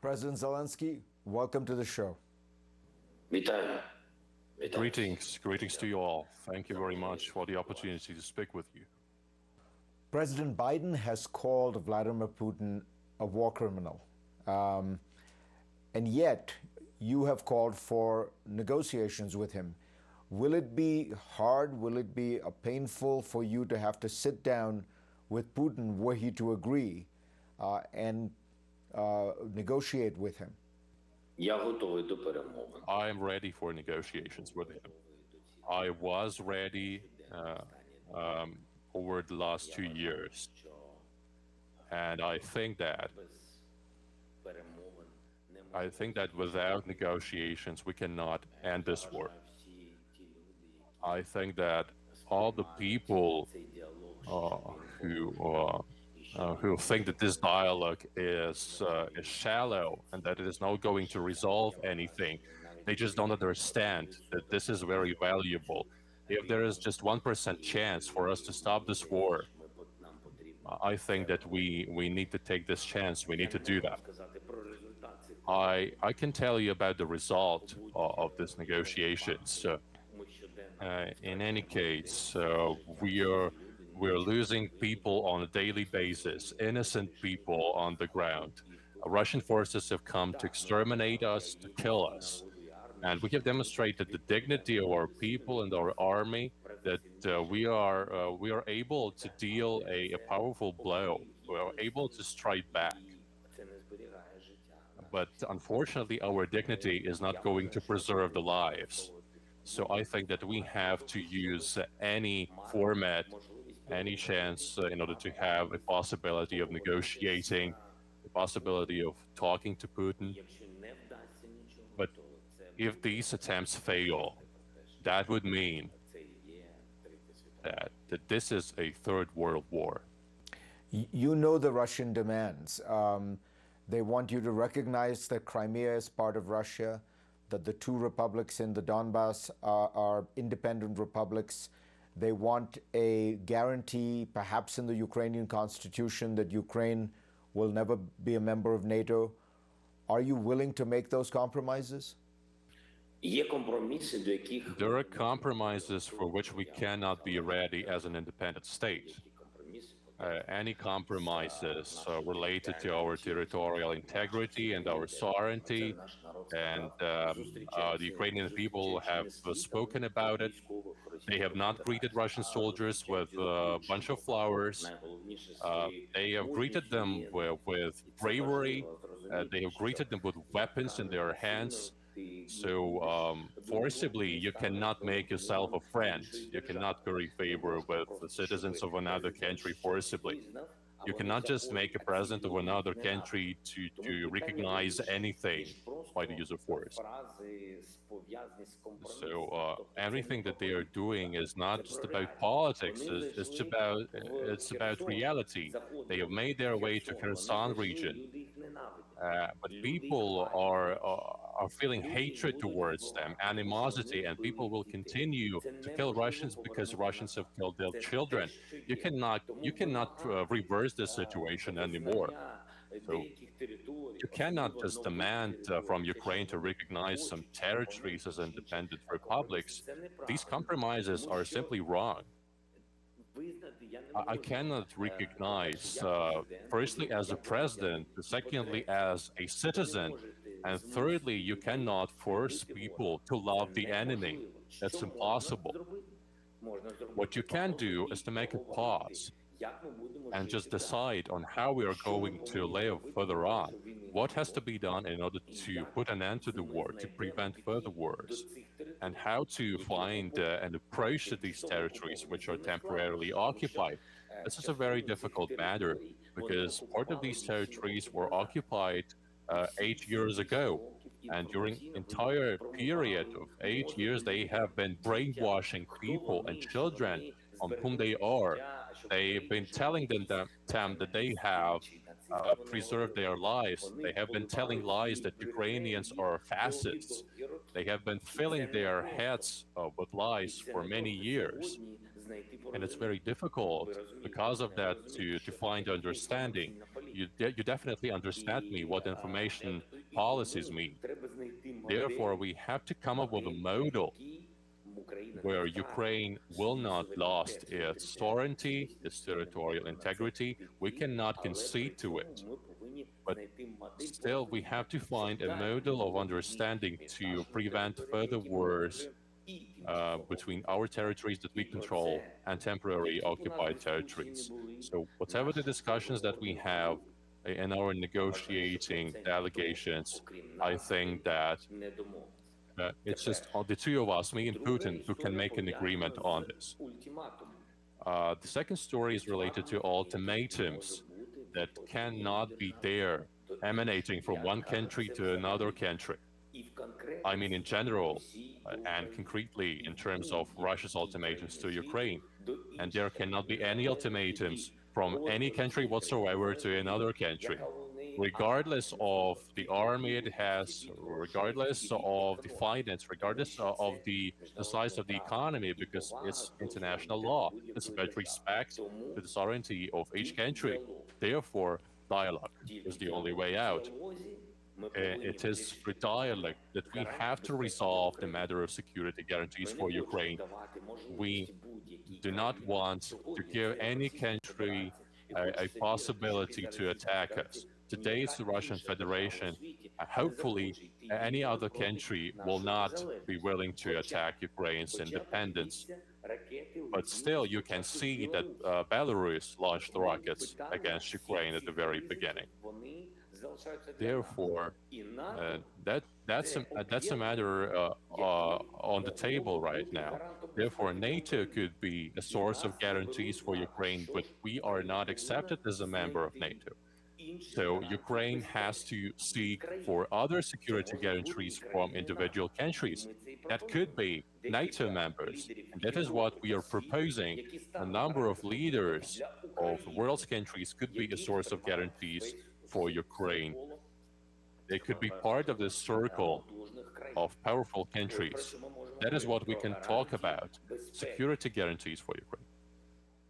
President Zelensky, welcome to the show. Вітаю. Greetings to you all. Thank you very much for the opportunity to speak with you. President Biden has called Vladimir Putin a war criminal. And yet, you have called for negotiations with him. Will it be hard? Will it be painful for you to have to sit down with Putin were he to agree and negotiate with him? Я готовий до перемовин. I am ready for negotiations with him. I was ready over the last 2 years. And I think that without negotiations, we cannot end this war. I think that all the people who think that this dialogue is shallow and that it is not going to resolve anything, they just don't understand that this is very valuable. If there is just 1% chance for us to stop this war, I think that we need to take this chance. We need to do that. I can tell you about the result of these negotiations. In any case, we're losing people on a daily basis, innocent people on the ground. Russian forces have come to exterminate us, to kill us. And we have demonstrated the dignity of our people and our army, that we are able to deal a powerful blow. We are able to strike back. But unfortunately, our dignity is not going to preserve the lives. So I think that we have to use any format, any chance in order to have a possibility of negotiating, the possibility of talking to Putin. But if these attempts fail, that would mean that this is a third world war. You know the Russian demands. They want you to recognize that Crimea is part of Russia, that the two republics in the Donbass are independent republics. They want a guarantee, perhaps in the Ukrainian constitution, that Ukraine will never be a member of NATO. Are you willing to make those compromises? There are compromises for which we cannot be ready as an independent state. Any compromises related to our territorial integrity and our sovereignty, and the Ukrainian people have spoken about it. They have not greeted Russian soldiers with a bunch of flowers. They have greeted them with bravery. They have greeted them with weapons in their hands. So forcibly, you cannot make yourself a friend. You cannot curry favor with the citizens of another country forcibly. You cannot just make a president of another country to recognize anything by the use of force. So everything that they are doing is not just about politics. It's about reality. They have made their way to Kherson region. But people are feeling hatred towards them, animosity, and people will continue to kill Russians because Russians have killed their children. You cannot reverse this situation anymore. So you cannot just demand from Ukraine to recognize some territories as independent republics. These compromises are simply wrong. I cannot recognize, firstly, as a president, secondly, as a citizen, and thirdly, you cannot force people to love the enemy. That's impossible. What you can do is to make a pause and just decide on how we are going to live further on. What has to be done in order to put an end to the war, to prevent further wars, and how to find an approach to these territories which are temporarily occupied. This is a very difficult matter because part of these territories were occupied 8 years ago. And during entire period of 8 years, they have been brainwashing people and children on whom they are. They've been telling them that they have preserved their lives. They have been telling lies that Ukrainians are fascists. They have been filling their heads with lies for many years. And it's very difficult because of that to find understanding. you definitely understand me what information policies mean. Therefore, we have to come up with a model where Ukraine will not lose its sovereignty, its territorial integrity. We cannot concede to it. But still, we have to find a model of understanding to prevent further wars between our territories that we control and temporary occupied territories. So, whatever the discussions that we have in our negotiating delegations, I think that it's just the two of us, me and Putin, who can make an agreement on this. The second story is related to ultimatums that cannot be there, emanating from one country to another country. I mean, in general, and concretely in terms of Russia's ultimatums to Ukraine. And there cannot be any ultimatums from any country whatsoever to another country, regardless of the army it has, regardless of the finance, regardless of the size of the economy, because it's international law. It's about respect to the sovereignty of each country. Therefore, dialogue is the only way out. It is through dialogue that we have to resolve the matter of security guarantees for Ukraine. We do not want to give any country a possibility to attack us. Today, it's the Russian Federation. Hopefully, any other country will not be willing to attack Ukraine's independence. But still, you can see that Belarus launched rockets against Ukraine at the very beginning. Therefore, that's a matter on the table right now. Therefore, NATO could be a source of guarantees for Ukraine, but we are not accepted as a member of NATO. So Ukraine has to seek for other security guarantees from individual countries that could be NATO members. And that is what we are proposing. A number of leaders of the world's countries could be a source of guarantees for Ukraine. They could be part of this circle of powerful countries. That is what we can talk about, security guarantees for Ukraine.